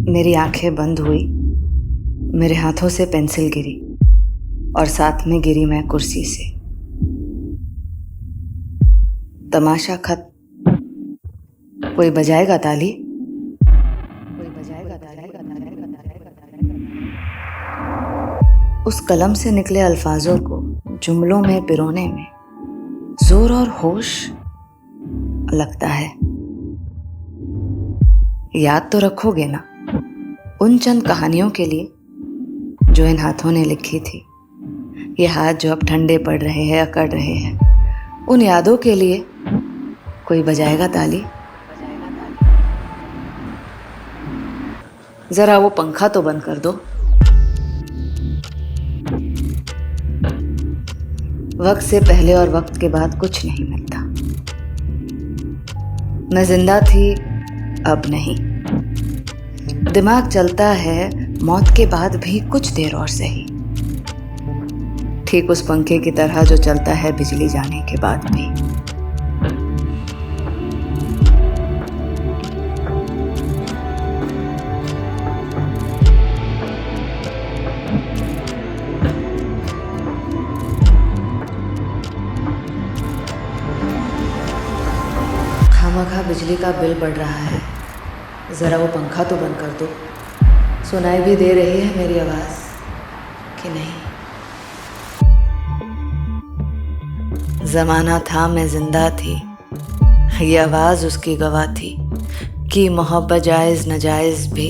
मेरी आंखें बंद हुई, मेरे हाथों से पेंसिल गिरी और साथ में गिरी मैं कुर्सी से। तमाशा खत्म। कोई बजाएगा ताली? कोई बजाएगा ताली? उस कलम से निकले अल्फाजों को जुमलों में पिरोने में जोर और होश लगता है। याद तो रखोगे ना उन चंद कहानियों के लिए जो इन हाथों ने लिखी थी। ये हाथ जो अब ठंडे पड़ रहे हैं, अकड़ रहे हैं, उन यादों के लिए कोई बजाएगा ताली? जरा वो पंखा तो बंद कर दो। वक्त से पहले और वक्त के बाद कुछ नहीं मिलता। मैं जिंदा थी, अब नहीं। दिमाग चलता है मौत के बाद भी कुछ देर और सही, ठीक उस पंखे की तरह जो चलता है बिजली जाने के बाद भी। खामखा बिजली का बिल बढ़ रहा है, जरा वो पंखा तो बंद कर दो। सुनाई भी दे रही है मेरी आवाज कि नहीं? जमाना था मैं जिंदा थी, ये आवाज उसकी गवाह थी कि मोहब्बत जायज नाजायज भी,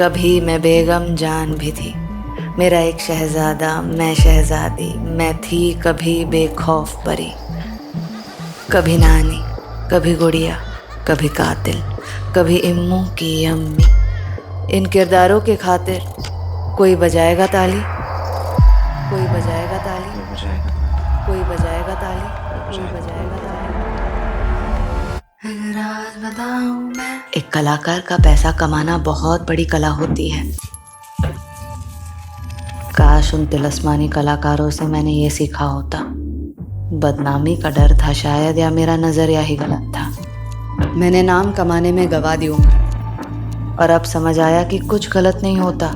कभी मैं बेगम जान भी थी। मेरा एक शहजादा, मैं शहजादी, मैं थी कभी बेखौफ परी। कभी नानी, कभी गुड़िया, कभी कातिल, कभी इम्मू की अम्मी। इन किरदारों के खातिर कोई बजाएगा ताली? कोई बजाएगा ताली? कोई बजाएगा ताली? कोई बजाएगा ताली? राज बताऊं मैं। एक कलाकार का पैसा कमाना बहुत बड़ी कला होती है। काश उन तिलस्मानी कलाकारों से मैंने ये सीखा होता। बदनामी का डर था शायद, या मेरा नजरिया ही गलत था। मैंने नाम कमाने में गवा दी उम्र, और अब समझ आया कि कुछ गलत नहीं होता।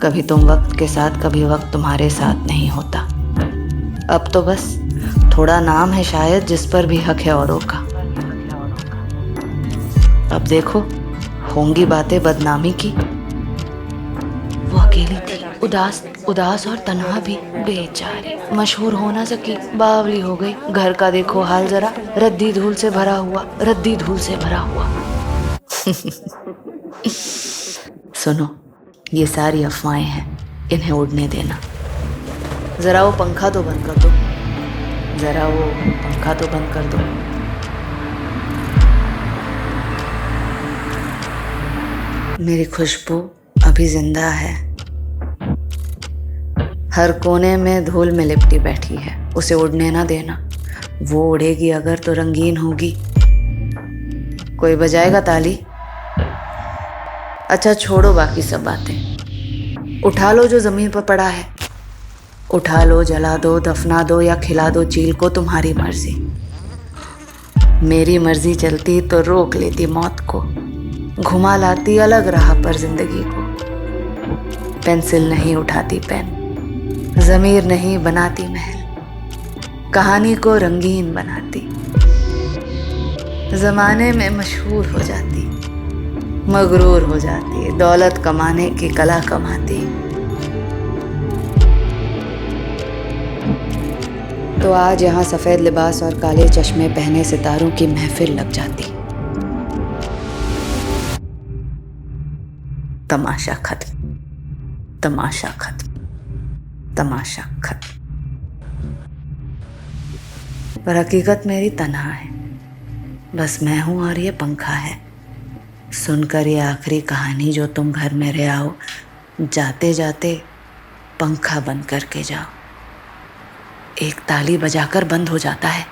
कभी तुम वक्त के साथ, कभी वक्त तुम्हारे साथ नहीं होता। अब तो बस थोड़ा नाम है शायद जिस पर भी हक है औरों का। अब देखो होंगी बातें बदनामी की। वो अकेली थी, उदास और तन्हा भी, बेचारी। मशहूर हो ना सकी, बावली हो गई। घर का देखो हाल जरा, रद्दी धूल से भरा हुआ, रद्दी धूल से भरा हुआ। सुनो, ये सारी अफवाहें हैं, इन्हें उड़ने देना। जरा वो पंखा तो बंद कर दो। जरा वो पंखा तो बंद कर दो। मेरी खुशबू अभी जिंदा है, हर कोने में धूल में लिपटी बैठी है। उसे उड़ने ना देना, वो उड़ेगी अगर तो रंगीन होगी। कोई बजाएगा ताली? अच्छा छोड़ो बाकी सब बातें, उठा लो जो जमीन पर पड़ा है। उठा लो, जला दो, दफना दो या खिला दो चील को, तुम्हारी मर्जी। मेरी मर्जी चलती तो रोक लेती मौत को, घुमा लाती अलग राह पर जिंदगी को। पेंसिल नहीं उठाती पेन, ज़मीर नहीं बनाती महल, कहानी को रंगीन बनाती। ज़माने में मशहूर हो जाती, मगरूर हो जाती, दौलत कमाने की कला कमाती। तो आज यहाँ सफ़ेद लिबास और काले चश्मे पहने सितारों की महफिल लग जाती। तमाशा खत्म, तमाशा खत्म, तमाशा खत्म। पर हकीकत मेरी तन्हा है, बस मैं हूं और ये पंखा है। सुनकर ये आखिरी कहानी जो तुम घर में रह आओ, जाते जाते पंखा बंद करके जाओ। एक ताली बजाकर बंद हो जाता है,